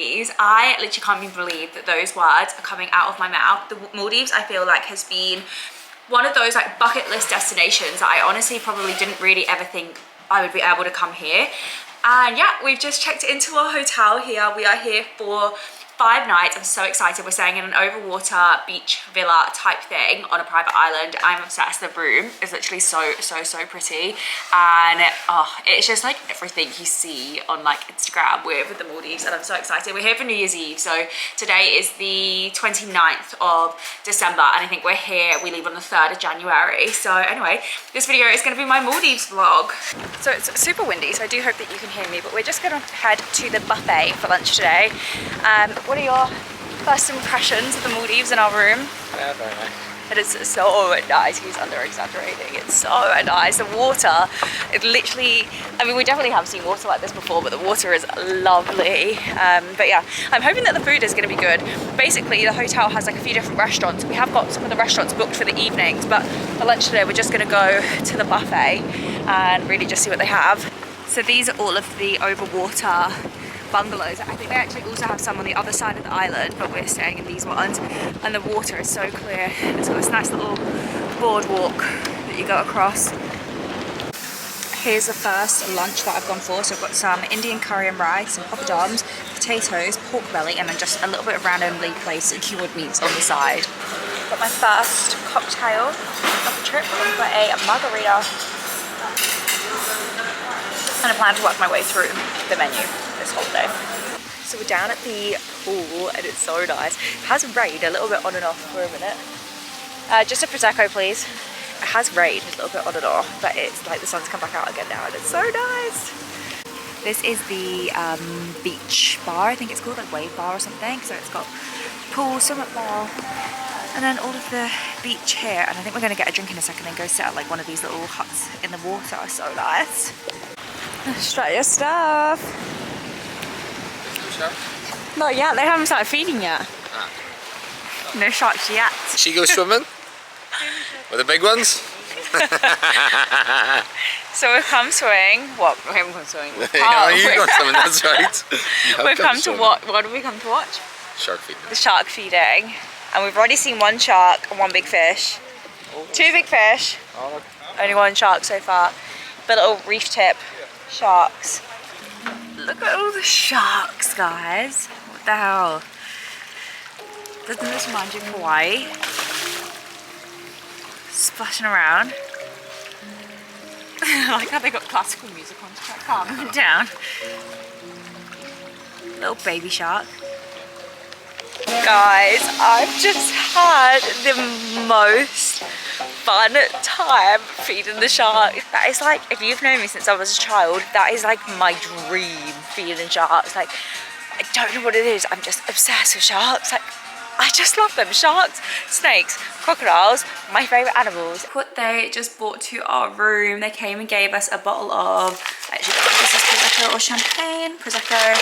Maldives. I literally can't even believe that those words are coming out of my mouth. The Maldives, I feel like, has been one of those like bucket list destinations that I honestly probably didn't really ever think I would be able to come here. And yeah, we've just checked into our hotel here. We are here for 5 nights. I'm so excited. We're staying in an overwater beach villa type thing on a private island. I'm obsessed. The room is literally so pretty, and it's just like everything you see on like Instagram with the Maldives, and I'm so excited. We're here for New Year's Eve, so today is the 29th of December, and I think we're here, we leave on the 3rd of January. So anyway, this video is going to be my Maldives vlog. So it's super windy, so I do hope that you can hear me, but we're just going to head to the buffet for lunch today. What are your first impressions of the Maldives in our room? Yeah, very nice. It is so nice. He's under exaggerating. It's so nice. The water, it literally, I mean, we definitely have seen water like this before, but the water is lovely. But yeah, I'm hoping that the food is going to be good. Basically, the hotel has like a few different restaurants. We have got some of the restaurants booked for the evenings, but for lunch today, we're just going to go to the buffet and really just see what they have. So these are all of the overwater bungalows. I think they actually also have some on the other side of the island, but we're staying in these ones, and the water is so clear. It's got this nice little boardwalk that you go across. Here's the first lunch that I've gone for. So I've got some Indian curry and rice, some poppadoms, potatoes, pork belly, and then just a little bit of randomly placed cured meats on the side. Got my first cocktail of the trip. I'm going for a margarita, and I plan to work my way through the menu this whole day. So we're down at the pool, and it's so nice. It has rained a little bit on and off for a minute. Just a Prosecco, please. It has rained a little bit on and off, but it's like the sun's come back out again now, and it's so nice. This is the beach bar, I think it's called, like wave bar or something. So it's got pool, swim-up bar, and then all of the beach here. And I think we're going to get a drink in a second and go sit at like one of these little huts in the water. So nice. Try your stuff. Not yet, they haven't started feeding yet. Ah. No sharks yet. She goes swimming? With the big ones? So we've come swimming. What? We haven't come swimming. Yeah, you got swimming, that's right. We've come to watch. What have we come to watch? Shark feeding. The shark feeding. And we've already seen one shark and one big fish. Oh. 2 big fish. Oh, only 1 shark so far. The little reef tip sharks. Look at all the sharks, guys. What the hell? Doesn't this remind you of Hawaii? Splashing around. I like how they got classical music on to try to calm them down. Little baby shark. Guys, I've just had the most fun time feeding the sharks. That is like, if you've known me since I was a child, that is like my dream, feeding sharks. Like, I don't know what it is, I'm just obsessed with sharks. Like, I just love them. Sharks, snakes, crocodiles, my favourite animals. What they just brought to our room, they came and gave us a bottle of, actually this is Prosecco or champagne, Prosecco,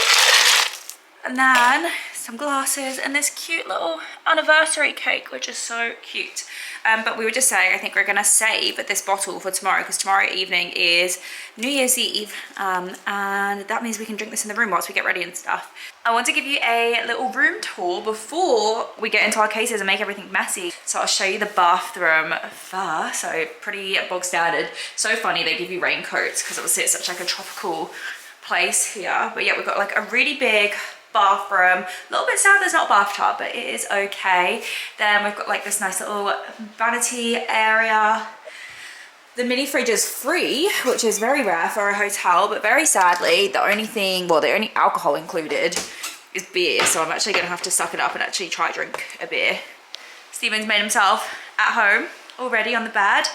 and then some glasses and this cute little anniversary cake, which is so cute. But we were just saying, I think we're gonna save this bottle for tomorrow, because tomorrow evening is New Year's Eve, and that means we can drink this in the room whilst we get ready and stuff. I want to give you a little room tour before we get into our cases and make everything messy. So I'll show you the bathroom first. So pretty bog standard. So funny they give you raincoats, because obviously it's such like a tropical place here. But yeah, we've got like a really big bathroom. A little bit sad there's not a bathtub, but it is okay. Then we've got like this nice little vanity area. The mini fridge is free, which is very rare for a hotel, but very sadly, the only alcohol included is beer. So I'm actually gonna have to suck it up and actually try drink a beer. Steven's made himself at home already on the bed.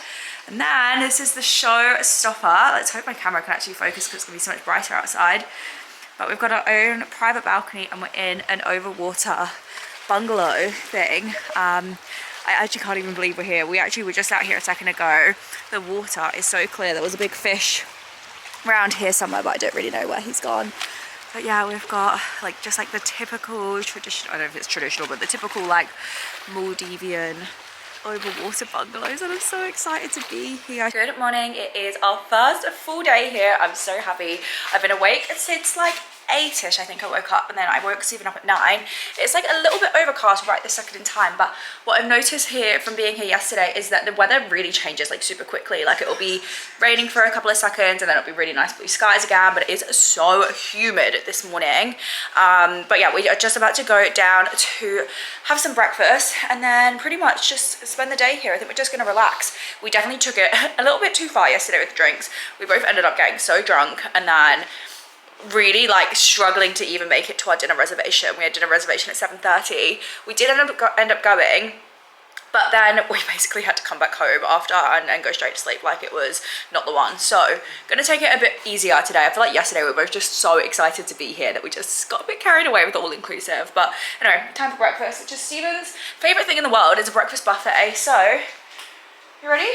And then this is the showstopper. Let's hope my camera can actually focus, because it's gonna be so much brighter outside. But we've got our own private balcony, and we're in an overwater bungalow thing. I actually can't even believe we're here. We actually were just out here a second ago. The water is so clear. There was a big fish around here somewhere, but I don't really know where he's gone. But yeah, we've got like just like the typical traditional, I don't know if it's traditional, but the typical like Maldivian overwater bungalows, and I'm so excited to be here. Good morning. It is our first full day here. I'm so happy. I've been awake since like 8ish, I think I woke up, and then I woke Stephen up at 9. It's like a little bit overcast right this second in time, but what I've noticed here from being here yesterday is that the weather really changes like super quickly. Like it'll be raining for a couple of seconds and then it'll be really nice blue skies again, but it is so humid this morning. But yeah, we are just about to go down to have some breakfast and then pretty much just spend the day here. I think we're just gonna relax. We definitely took it a little bit too far yesterday with the drinks. We both ended up getting so drunk and then really like struggling to even make it to our dinner reservation. We had dinner reservation at 7:30. We did end up going, but then we basically had to come back home after and go straight to sleep. Like it was not the one. So gonna take it a bit easier today. I feel like yesterday we were both just so excited to be here that we just got a bit carried away with all inclusive. But anyway, time for breakfast, which is Stephen's favorite thing in the world, is a breakfast buffet. So you ready?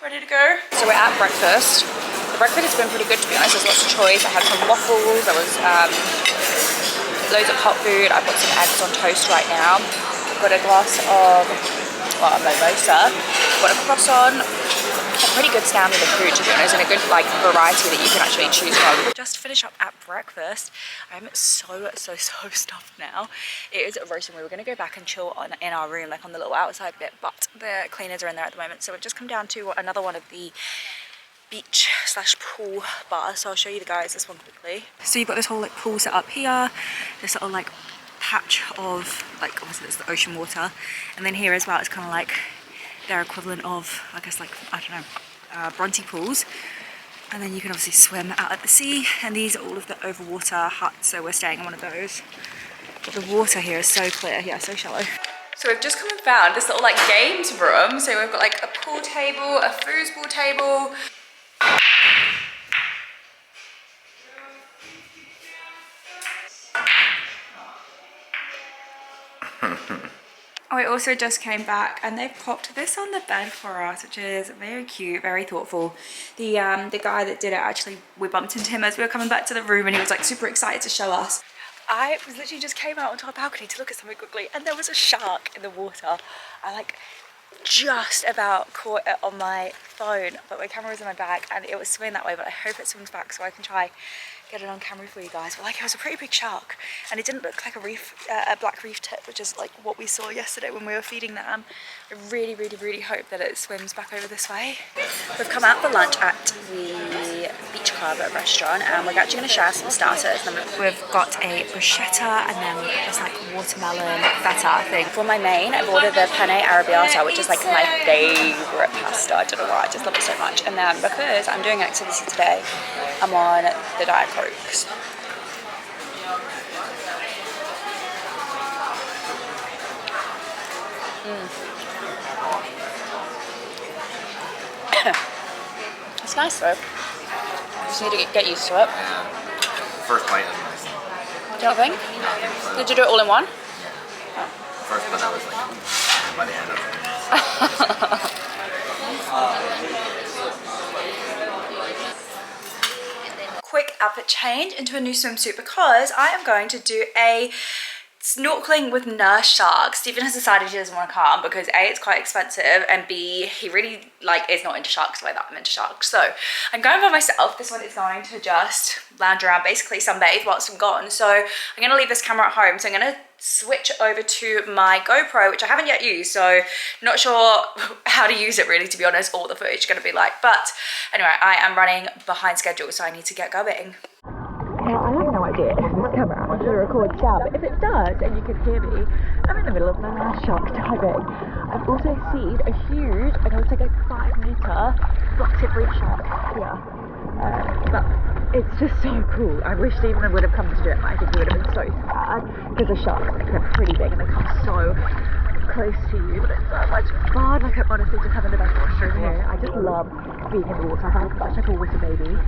Ready to go? So we're at breakfast. The breakfast has been pretty good, to be honest. There's lots of choice. I had some waffles, there was loads of hot food. I've got some eggs on toast right now. I've got a glass of, well, a mimosa. I've got a croissant. A pretty good standard of food, to be honest, and a good like variety that you can actually choose from. Just finish up at breakfast. I'm so stuffed now. It is roasting. We were going to go back and chill in our room, like on the little outside bit, but the cleaners are in there at the moment. So we've just come down to another one of the beach / pool bars. So I'll show you the guys this one quickly. So you've got this whole like pool set up here. This little like patch of like, obviously it's the ocean water, and then here as well it's kind of like their equivalent of, I guess, like, I don't know, Bronte pools. And then you can obviously swim out at the sea, and these are all of the overwater huts, so we're staying in one of those. But the water here is so clear, yeah, so shallow. So we've just come and found this little like games room. So we've got like a pool table, a foosball table. We also just came back and they've popped this on the bed for us, which is very cute, very thoughtful. The guy that did it, actually, we bumped into him as we were coming back to the room and he was like super excited to show us. I literally just came out onto our balcony to look at something quickly and there was a shark in the water. I like just about caught it on my phone, but my camera was in my bag and it was swimming that way, but I hope it swims back so I can try get it on camera for you guys. But like, it was a pretty big shark and it didn't look like a black reef tip, which is like what we saw yesterday when we were feeding them. I really hope that it swims back over this way. We've come out for lunch at the Beach Club restaurant and we're actually going to share some starters. We've got a bruschetta and then we've got this like watermelon feta thing. For my main, I've ordered the penne arrabbiata, which is like my favorite pasta. I don't know why, I just love it so much. And then because I'm doing an activity today, I'm on the Diet Cokes. It's nice though. Just need to get used to it. Yeah. First bite was nice. Do you not think? Did you do it all in one? Yeah. First bite I was like, by the end of it. Quick outfit change into a new swimsuit because I am going to do a snorkeling with nurse sharks. Stephen has decided he doesn't want to come because A, it's quite expensive, and B, he really like is not into sharks the way that I'm into sharks. So I'm going by myself. This one is going to just lounge around, basically sunbathe whilst I'm gone. So I'm going to leave this camera at home. So I'm going to switch over to my GoPro, which I haven't yet used, so not sure how to use it really, to be honest, or what the footage is going to be like. But anyway, I am running behind schedule, so I need to get going. I have no idea if this camera actually records sound, but if it does and you can hear me, I'm in the middle of a shark diving. I've also seen a huge, I know it's like a 5-meter black reef shark here. But it's just so cool. I wish Stephen would have come to do it, but I think he would have been so sad because the sharks, like, they're pretty big and they come so close to you, but it's so much fun. Like, I'm honestly just having the best washroom here. I just love being in the water. I feel such like a water baby.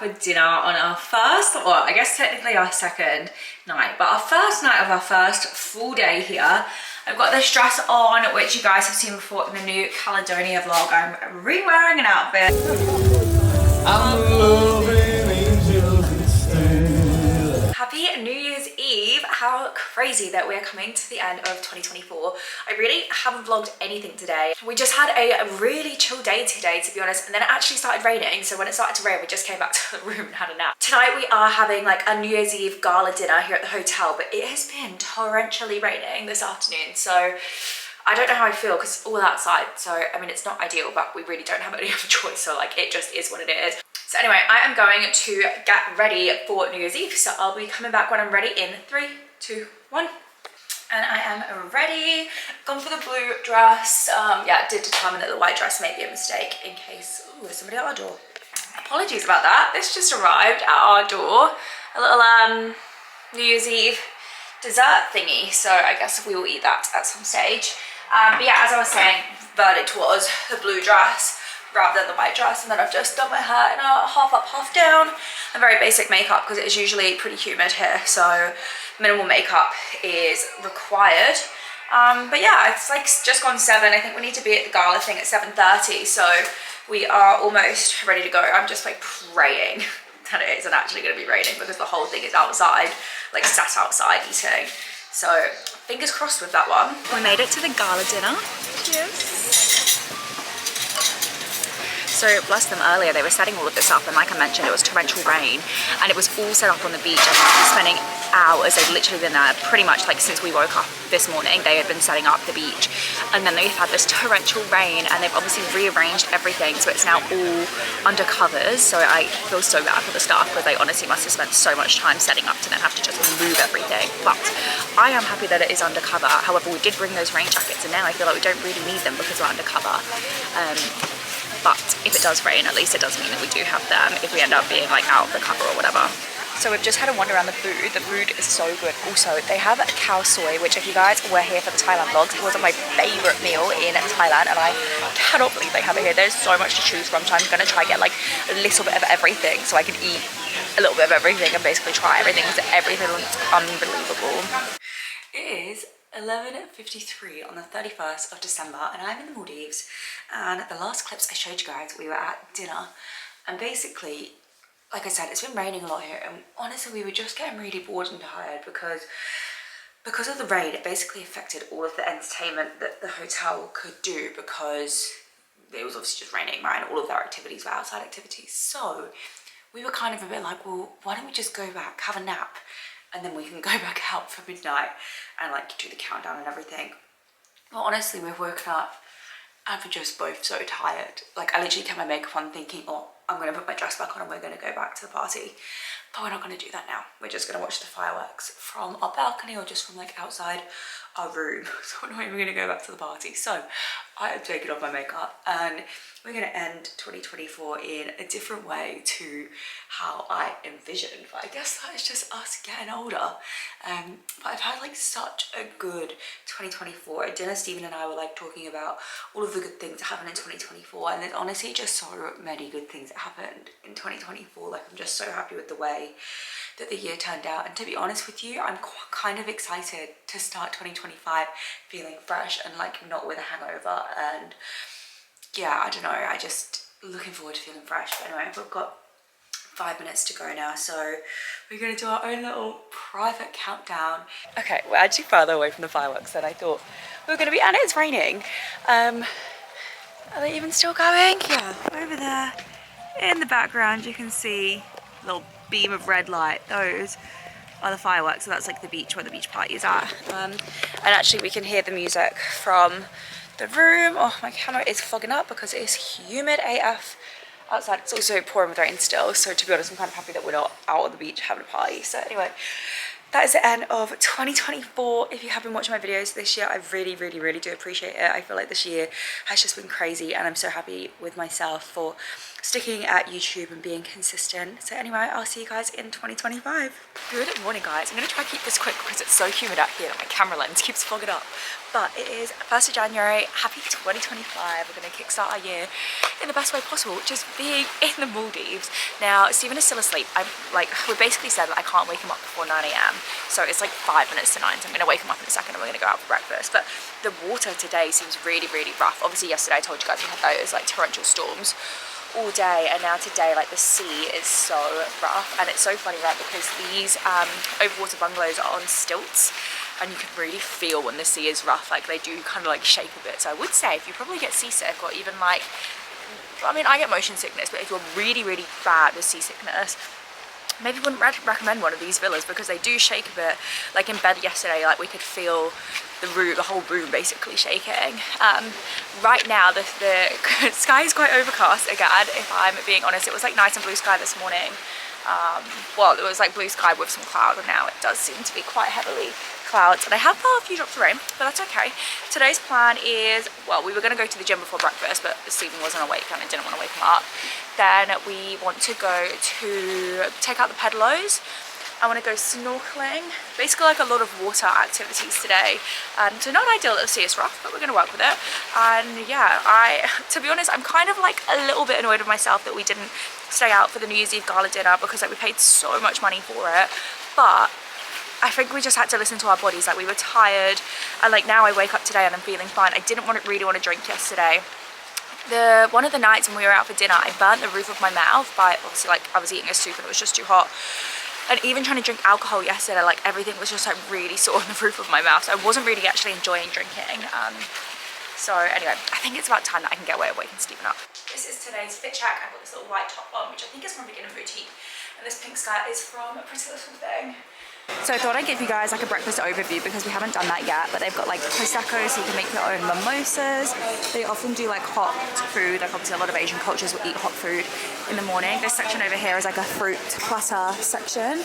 for dinner on our first, or I guess technically our second night, but our first night of our first full day here. I've got this dress on, which you guys have seen before in the new Caledonia vlog. I'm re-wearing an outfit. I'm moving angels instead. Happy New Year's Eve. How crazy that we're coming to the end of 2024. I really haven't vlogged anything today. We just had a really chill day today, to be honest, and then it actually started raining. So when it started to rain, we just came back to the room and had a nap. Tonight we are having like a New Year's Eve gala dinner here at the hotel, but it has been torrentially raining this afternoon. So I don't know how I feel because it's all outside. So, I mean, it's not ideal, but we really don't have any other choice. So like, it just is what it is. So anyway, I am going to get ready for New Year's Eve. So I'll be coming back when I'm ready in 3, 2, 1. And I am ready. Gone for the blue dress. Yeah, did determine that the white dress may be a mistake in case, ooh, there's somebody at our door. Apologies about that. This just arrived at our door. A little New Year's Eve dessert thingy. So I guess we will eat that at some stage. But yeah, as I was saying, verdict was the blue dress rather than the white dress, and then I've just done my hair in a half up, half down, and very basic makeup because it is usually pretty humid here, so minimal makeup is required. But yeah, it's like just gone 7. I think we need to be at the gala thing at 7:30, so we are almost ready to go. I'm just like praying that it isn't actually going to be raining because the whole thing is outside, like sat outside eating. So fingers crossed with that one. We made it to the gala dinner. Yes. So bless them, earlier they were setting all of this up, and like I mentioned, it was torrential rain and it was all set up on the beach. I think we were spending hours. They've literally been there pretty much like since we woke up this morning. They had been setting up the beach, and then they've had this torrential rain, and they've obviously rearranged everything, so it's now all under covers. So I feel so bad for the staff because they honestly must have spent so much time setting up to then have to just move everything. But I am happy that it is undercover. However, we did bring those rain jackets, and now I feel like we don't really need them because we're undercover. But if it does rain, at least it does mean that we do have them if we end up being like out of the cover or whatever. So we've just had a wander around the food. The food is so good. Also, they have cow soy, which if you guys were here for the Thailand vlogs, it wasn't my favorite meal in Thailand, and I cannot believe they have it here. There's so much to choose from, so I'm gonna try get like a little bit of everything so I can eat a little bit of everything and basically try everything because everything looks unbelievable. It is 11:53 on the 31st of December, and I'm in the Maldives, and the last clips I showed you guys, we were at dinner, and basically, like I said, it's been raining a lot here, and honestly we were just getting really bored and tired because of the rain. It basically affected all of the entertainment that the hotel could do because it was obviously just raining, right, and all of their activities were outside activities. So we were kind of a bit like, well, why don't we just go back, have a nap, and then we can go back out for midnight and like do the countdown and everything. Well, honestly, we've woken up and we're just both so tired. Like I literally kept my makeup on thinking, oh, I'm gonna put my dress back on and we're gonna go back to the party. But we're not gonna do that now. We're just gonna watch the fireworks from our balcony or just from like outside our room. So we're not even gonna go back to the party. So I have taken off my makeup and we're gonna end 2024 in a different way to how I envisioned. But I guess that is just us getting older. But I've had like such a good 2024. At dinner, Stephen and I were like talking about all of the good things that happened in 2024, and there's honestly just so many good things that happened in 2024. Like I'm just so happy with the way that the year turned out, and to be honest with you, I'm kind of excited to start 2025 feeling fresh and like not with a hangover. And yeah, I don't know, I just looking forward to feeling fresh. But anyway, we've got 5 minutes to go now, so we're gonna do our own little private countdown. Okay, we're actually further away from the fireworks than I thought we were gonna be, and it's raining. Are they even still going? Yeah, over there in the background you can see a little beam of red light. Those are the fireworks, so that's like the beach where the beach party is at. And actually we can hear the music from the room. Oh, my camera is fogging up because it is humid AF outside. It's also pouring with rain still, so to be honest I'm kind of happy that we're not out on the beach having a party. So anyway, that is the end of 2024. If you have been watching my videos this year, I really do appreciate it. I feel like this year has just been crazy, and I'm so happy with myself for sticking at YouTube and being consistent. So anyway, I'll see you guys in 2025. Good morning, guys. I'm gonna try to keep this quick because it's so humid out here that my camera lens keeps fogging up. But it is 1st of January. Happy 2025. We're gonna kickstart our year in the best way possible, which is being in the Maldives. Now, Stephen is still asleep. We basically said that I can't wake him up before 9 AM. So it's like 5 minutes to 9. So I'm gonna wake him up in a second and we're gonna go out for breakfast. But the water today seems really, really rough. Obviously yesterday I told you guys we had those like torrential storms all day, and now today like the sea is so rough. And it's so funny, right, because these overwater bungalows are on stilts and you can really feel when the sea is rough, like they do kind of like shake a bit. So I would say if you probably get seasick, or even like, I mean I get motion sickness, but if you're really, really bad with seasickness, maybe wouldn't recommend one of these villas because they do shake a bit. Like in bed yesterday, like we could feel the whole room basically shaking. Right now the sky is quite overcast again, if I'm being honest. It was like nice and blue sky this morning. Well, it was like blue sky with some cloud, and now it does seem to be quite heavily clouds, and I have a few drops of rain, but that's okay. Today's plan is, well, we were going to go to the gym before breakfast, but Stephen wasn't awake and I didn't want to wake him up. Then we want to go to take out the pedalos. I want to go snorkeling, basically like a lot of water activities today. So not ideal that the sea is rough, but we're going to work with it. And yeah, to be honest, I'm kind of like a little bit annoyed with myself that we didn't stay out for the New Year's Eve gala dinner because like we paid so much money for it. But I think we just had to listen to our bodies. Like we were tired, and like now I wake up today and I'm feeling fine. I didn't really want to drink yesterday. One of the nights when we were out for dinner, I burnt the roof of my mouth by, obviously like I was eating a soup and it was just too hot. And even trying to drink alcohol yesterday, like everything was just like really sore on the roof of my mouth. So I wasn't really actually enjoying drinking. So anyway, I think it's about time that I can get away and waking Stephen up. This is today's fit check. I've got this little white top on, which I think is from Beginner Boutique. And this pink skirt is from Pretty Little Thing. So I thought I'd give you guys like a breakfast overview because we haven't done that yet, but they've got like prosecco, so you can make your own mimosas. They often do like hot food, like obviously a lot of Asian cultures will eat hot food in the morning. This section over here is like a fruit platter section.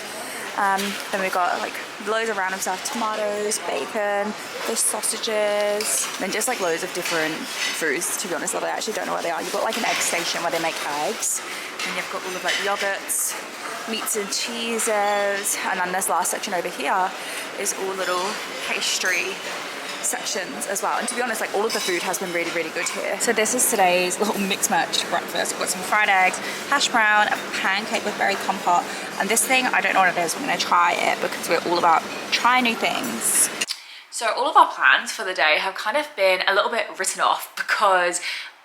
Then we've got like loads of random stuff, tomatoes, bacon, there's sausages, and just like loads of different foods, to be honest, although I actually don't know what they are. You've got like an egg station where they make eggs, and you've got all of like yogurts, meats and cheeses, and then this last section over here is all little pastry sections as well. And to be honest, like all of the food has been really, really good here. So this is today's little mixed matched breakfast. We've got some fried eggs, hash brown, a pancake with berry compote, and this thing, I don't know what it is. We're gonna try it because we're all about trying new things. So all of our plans for the day have kind of been a little bit written off because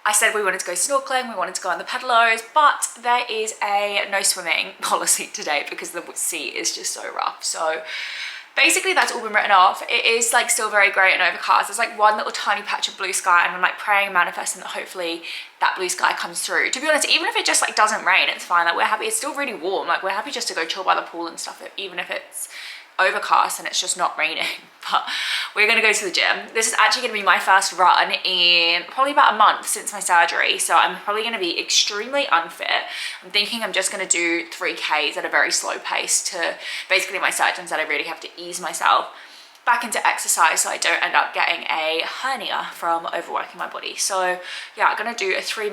I said we wanted to go snorkeling, we wanted to go on the pedalos, but there is a no swimming policy today because the sea is just so rough. So basically that's all been written off. It is like still very grey and overcast. There's like one little tiny patch of blue sky, and I'm like praying and manifesting that hopefully that blue sky comes through. To be honest, even if it just like doesn't rain, it's fine. Like we're happy, it's still really warm. Like we're happy just to go chill by the pool and stuff, even if it's overcast and it's just not raining. But we're gonna go to the gym. This is actually gonna be my first run in probably about a month since my surgery, so I'm probably gonna be extremely unfit. I'm thinking I'm just gonna do 3Ks at a very slow pace. To basically, my surgeon said I really have to ease myself back into exercise so I don't end up getting a hernia from overworking my body. So yeah, I'm gonna do a 3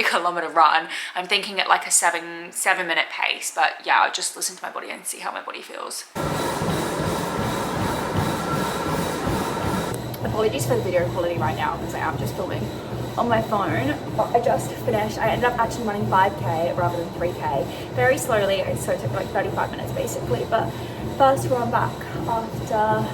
kilometer run. I'm thinking at like a seven minute pace, but yeah, I'll just listen to my body and see how my body feels. Apologies for the video quality right now because I am just filming on my phone, but I just finished. I ended up actually running 5K rather than 3K very slowly, so it took like 35 minutes basically, but first run back after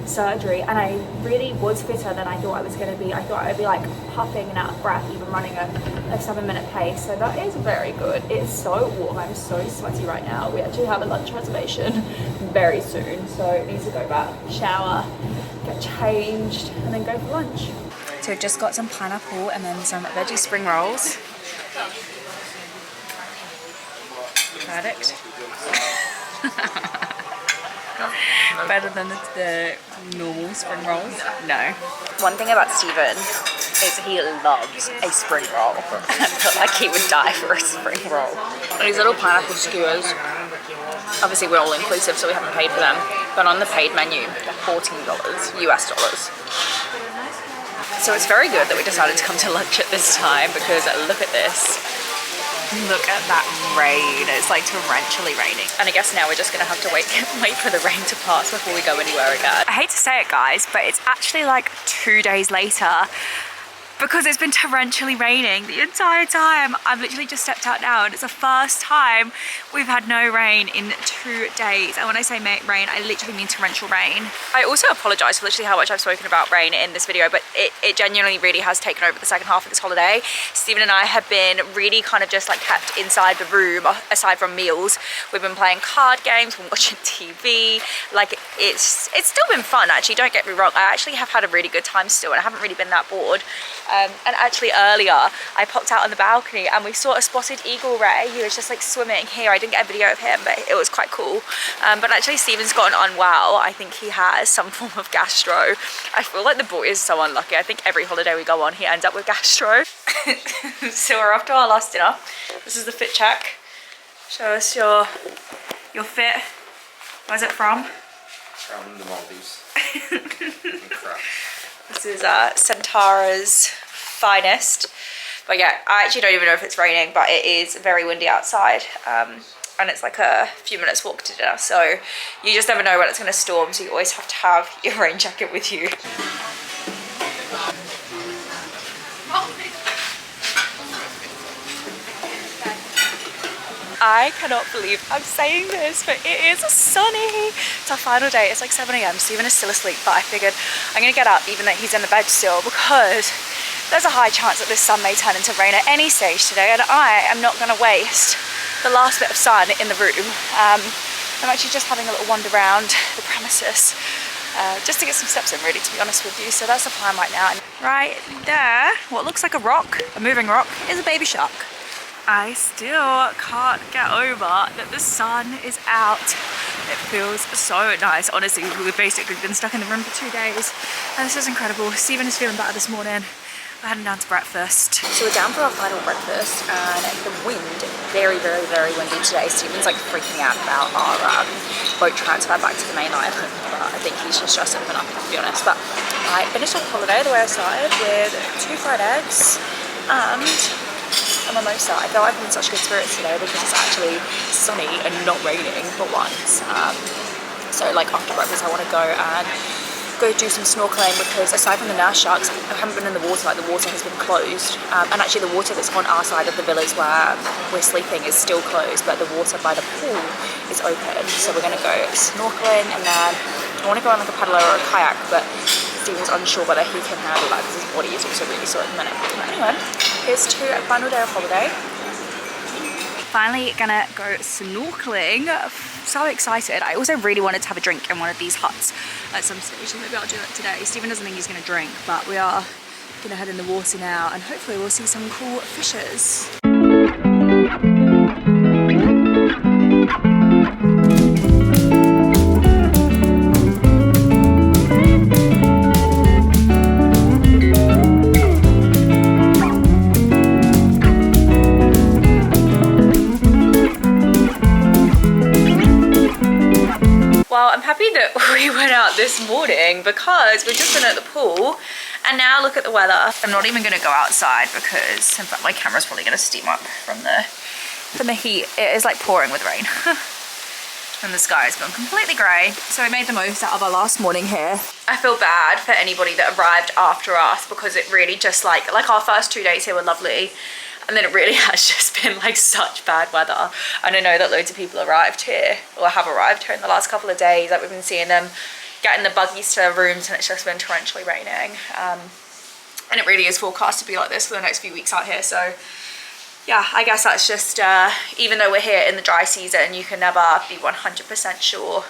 surgery, and I really was fitter than I thought I was going to be. I thought I'd be like puffing and out of breath even running a 7 minute pace, so that is very good. It's so warm, I'm so sweaty right now. We actually have a lunch reservation very soon, so I need to go back, shower, get changed, and then go for lunch. So just got some pineapple and then some veggie spring rolls. Verdict. Better than the normal spring rolls? No. One thing about Stephen is he loves a spring roll. I feel like he would die for a spring roll. And these little pineapple skewers, obviously we're all inclusive so we haven't paid for them, but on the paid menu they're $14 US dollars. So it's very good that we decided to come to lunch at this time because look at this. Look at that rain. It's like torrentially raining. And I guess now we're just gonna have to wait for the rain to pass before we go anywhere again. I hate to say it, guys, but it's actually like 2 days later because it's been torrentially raining the entire time. I've literally just stepped out now and it's the first time we've had no rain in 2 days. And when I say rain, I literally mean torrential rain. I also apologize for literally how much I've spoken about rain in this video, but it genuinely really has taken over the second half of this holiday. Stephen and I have been really kind of just like kept inside the room, aside from meals. We've been playing card games, we've been watching TV. Like it's still been fun, actually, don't get me wrong. I actually have had a really good time still and I haven't really been that bored. And actually earlier I popped out on the balcony and we saw a spotted eagle ray. He was just like swimming here. I didn't get a video of him, but it was quite cool. But actually Stephen's gotten unwell. I think he has some form of gastro. I feel like the boy is so unlucky. I think every holiday we go on he ends up with gastro. So we're off to our last dinner. This is the fit check. Show us your fit. Where's it from? From the Maldives. This is Centara's finest. But yeah, I actually don't even know if it's raining, but it is very windy outside. And it's like a few minutes walk to dinner. So you just never know when it's going to storm. So you always have to have your rain jacket with you. I cannot believe I'm saying this, but it is sunny. It's our final day. It's like 7 AM. Stephen is still asleep, but I figured I'm gonna get up even though he's in the bed still because there's a high chance that this sun may turn into rain at any stage today, and I am not gonna waste the last bit of sun in the room. I'm actually just having a little wander around the premises just to get some steps in, really, to be honest with you. So that's the plan right now. And right there, what looks like a rock, a moving rock, is a baby shark. I still can't get over that the sun is out. It feels so nice. Honestly, we've basically been stuck in the room for 2 days and this is incredible. Stephen is feeling better this morning. We're heading down to breakfast. So we're down for our final breakfast and the wind, very, very, very windy today. Stephen's like freaking out about our boat transfer back to the mainland. But I think he's just stressed over enough, to be honest. But I finished off holiday the way I started with 2 fried eggs and a mimosa. I feel like I'm in such good spirits today because it's actually sunny and not raining for once. So like after breakfast I want to go do some snorkeling because aside from the nurse sharks, I haven't been in the water. Like the water has been closed, and actually the water that's on our side of the villas where we're sleeping is still closed, but the water by the pool is open. So we're going to go snorkeling, and then I want to go on like a paddler or a kayak, but Stephen's unsure whether he can handle that because his body is also really sore at the minute. But anyway, here's to a final day of holiday. Finally gonna go snorkeling. So excited. I also really wanted to have a drink in one of these huts at some stage, so maybe I'll do it today. Stephen doesn't think he's gonna drink, but we are gonna head in the water now and hopefully we'll see some cool fishes. Well, I'm happy that we went out this morning because we've just been at the pool and now look at the weather. I'm not even gonna go outside because in fact my camera's probably gonna steam up from the heat. It is like pouring with rain. And the sky has gone completely grey. So we made the most out of our last morning here. I feel bad for anybody that arrived after us because it really just like our first 2 days here were lovely. And then it really has just been like such bad weather. And I know that loads of people arrived here or have arrived here in the last couple of days. Like we've been seeing them get in the buggies to their rooms and it's just been torrentially raining. And it really is forecast to be like this for the next few weeks out here. So yeah, I guess that's just, even though we're here in the dry season, you can never be 100% sure.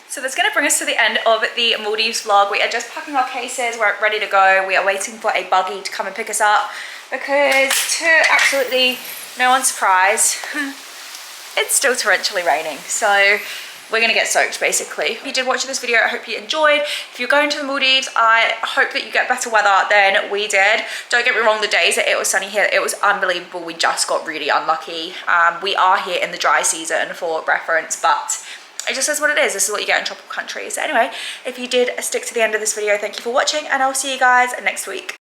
So that's gonna bring us to the end of the Maldives vlog. We are just packing our cases, we're ready to go. We are waiting for a buggy to come and pick us up because to absolutely no one's surprise, it's still torrentially raining. So we're gonna get soaked basically. If you did watch this video, I hope you enjoyed. If you're going to the Maldives, I hope that you get better weather than we did. Don't get me wrong, the days that it was sunny here, it was unbelievable. We just got really unlucky. We are here in the dry season for reference, but it just is what it is. This is what you get in tropical countries. So anyway, if you did stick to the end of this video, thank you for watching and I'll see you guys next week.